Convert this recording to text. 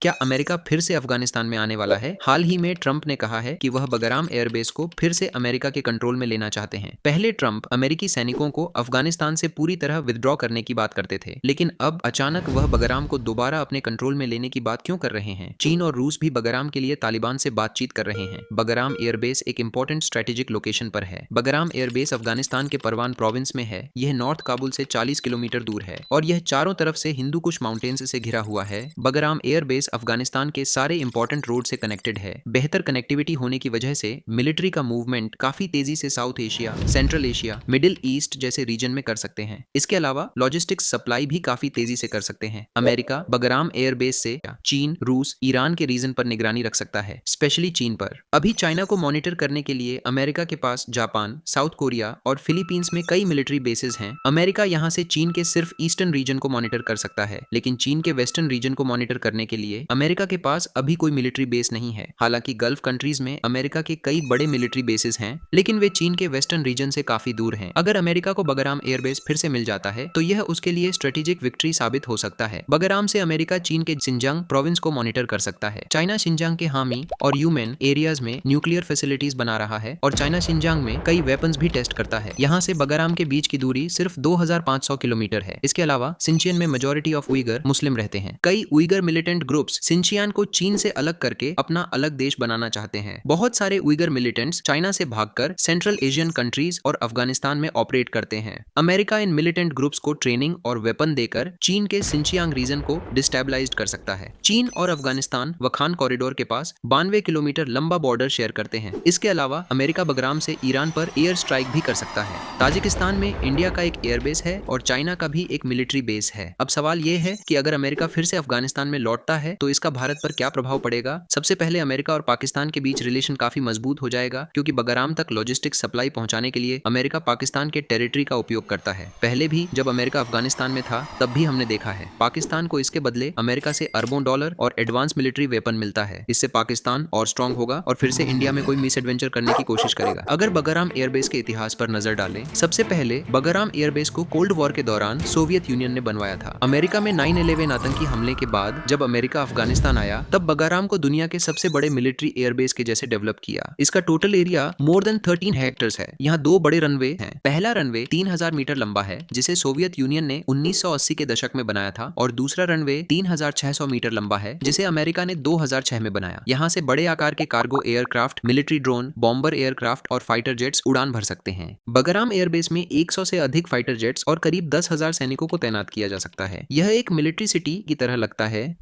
क्या अमेरिका फिर से अफगानिस्तान में आने वाला है? हाल ही में ट्रंप ने कहा है कि वह बगराम एयरबेस को फिर से अमेरिका के कंट्रोल में लेना चाहते हैं। पहले ट्रंप अमेरिकी सैनिकों को अफगानिस्तान से पूरी तरह विथड्रॉ करने की बात करते थे, लेकिन अब अचानक वह बगराम को दोबारा अपने कंट्रोल में लेने की बात क्यों कर रहे हैं? चीन और रूस भी बगराम के लिए तालिबान से बातचीत कर रहे हैं। बगराम एयरबेस एक इंपॉर्टेंट स्ट्रेटेजिक लोकेशन पर है। बगराम एयरबेस अफगानिस्तान के परवान प्रोविंस में है। यह नॉर्थ काबुल से 40 किलोमीटर दूर है और यह चारों तरफ से हिंदू कुश माउंटेन्स से घिरा हुआ है। बगराम एयरबेस अफगानिस्तान के सारे इंपॉर्टेंट रोड से कनेक्टेड है। बेहतर कनेक्टिविटी होने की वजह से मिलिट्री का मूवमेंट काफी तेजी से south Asia, central Asia, middle east जैसे रीजन में कर सकते हैं। इसके अलावा लॉजिस्टिक्स सप्लाई भी काफी तेजी से कर सकते हैं। अमेरिका बगराम एयरबेस से चीन, रूस, ईरान के रीजन पर निगरानी रख सकता है, स्पेशली चीन पर। अभी चाइना को मॉनिटर करने के लिए अमेरिका के पास जापान, साउथ कोरिया और फिलीपींस में कई मिलिट्री बेसेस हैं। अमेरिका यहाँ से चीन के सिर्फ ईस्टर्न रीजन को मॉनिटर कर सकता है, लेकिन चीन के वेस्टर्न रीजन को मॉनिटर करने के लिए अमेरिका के पास अभी कोई मिलिट्री बेस नहीं है। हालांकि गल्फ कंट्रीज में अमेरिका के कई बड़े मिलिट्री बेसेस हैं, लेकिन वे चीन के वेस्टर्न रीजन से काफी दूर हैं। अगर अमेरिका को बगराम एयरबेस फिर से मिल जाता है तो यह उसके लिए स्ट्रेटेजिक विक्ट्री साबित हो सकता है। बगराम से अमेरिका चीन के शिनजांग प्रोविंस को मॉनिटर कर सकता है। चाइना शिनजांग के हामी और यूमेन एरियाज में न्यूक्लियर फैसिलिटीज बना रहा है और चाइना शिनजांग में कई वेपन्स भी टेस्ट करता है। यहाँ से बगराम के बीच की दूरी सिर्फ 2500 किलोमीटर है। इसके अलावा सिंचियन में मेजॉरिटी ऑफ उइगर मुस्लिम रहते हैं। कई उइगर मिलिटेंट ग्रुप्स सिंचियान को चीन से अलग करके अपना अलग देश बनाना चाहते हैं। बहुत सारे उइगर मिलिटेंट्स चाइना से भागकर सेंट्रल एशियन कंट्रीज और अफगानिस्तान में ऑपरेट करते हैं। अमेरिका इन मिलिटेंट ग्रुप्स को ट्रेनिंग और वेपन देकर चीन के सिंचियांग रीजन को डिस्टेबलाइज्ड कर सकता है। चीन और अफगानिस्तान वखान कॉरिडोर के पास 92 किलोमीटर लंबा बॉर्डर शेयर करते हैं। इसके अलावा अमेरिका बगराम से ईरान पर एयर स्ट्राइक भी कर सकता है। ताजिकिस्तान में इंडिया का एक एयरबेस है और चाइना का भी एक मिलिट्री बेस है। अब सवाल यह है कि अगर अमेरिका फिर से अफगानिस्तान में लौटता है तो इसका भारत पर क्या प्रभाव पड़ेगा। सबसे पहले अमेरिका और पाकिस्तान के बीच रिलेशन काफी मजबूत हो जाएगा, क्योंकि बगराम तक लॉजिस्टिक सप्लाई पहुंचाने के लिए अमेरिका पाकिस्तान के टेरिटरी का उपयोग करता है। पहले भी जब अमेरिका अफगानिस्तान में था तब भी हमने देखा है पाकिस्तान को इसके बदले अमेरिका से अरबों डॉलर और एडवांस मिलिट्री वेपन मिलता है। इससे पाकिस्तान और स्ट्रांग होगा और फिर से इंडिया में कोई मिस एडवेंचर करने की कोशिश करेगा। अगर बगराम एयरबेस के इतिहास पर नजर डालें, सबसे पहले बगराम एयरबेस को कोल्ड वॉर के दौरान सोवियत यूनियन ने बनवाया था। अमेरिका में 9/11 आतंकी हमले के बाद जब अमेरिका अफगानिस्तान आया तब बगराम को दुनिया के सबसे बड़े मिलिट्री एयरबेस के जैसे डेवलप किया। इसका total area more than 13 hectares है। यहाँ 2 बड़े रनवे हैं। पहला रनवे 3000 मीटर लंबा है, जिसे सोवियत यूनियन ने 1980 के दशक में बनाया था, और दूसरा रनवे 3600 मीटर लंबा है, जिसे अमेरिका ने 2006 में बनाया। यहाँ से बड़े आकार के cargo aircraft, military drone, bomber aircraft और फाइटर जेट्स उड़ान भर सकते हैं। बगराम एयरबेस में 100 से अधिक फाइटर जेट्स और करीब 10,000 सैनिकों को तैनात किया जा सकता है। यह एक मिलिट्री सिटी की तरह लगता है,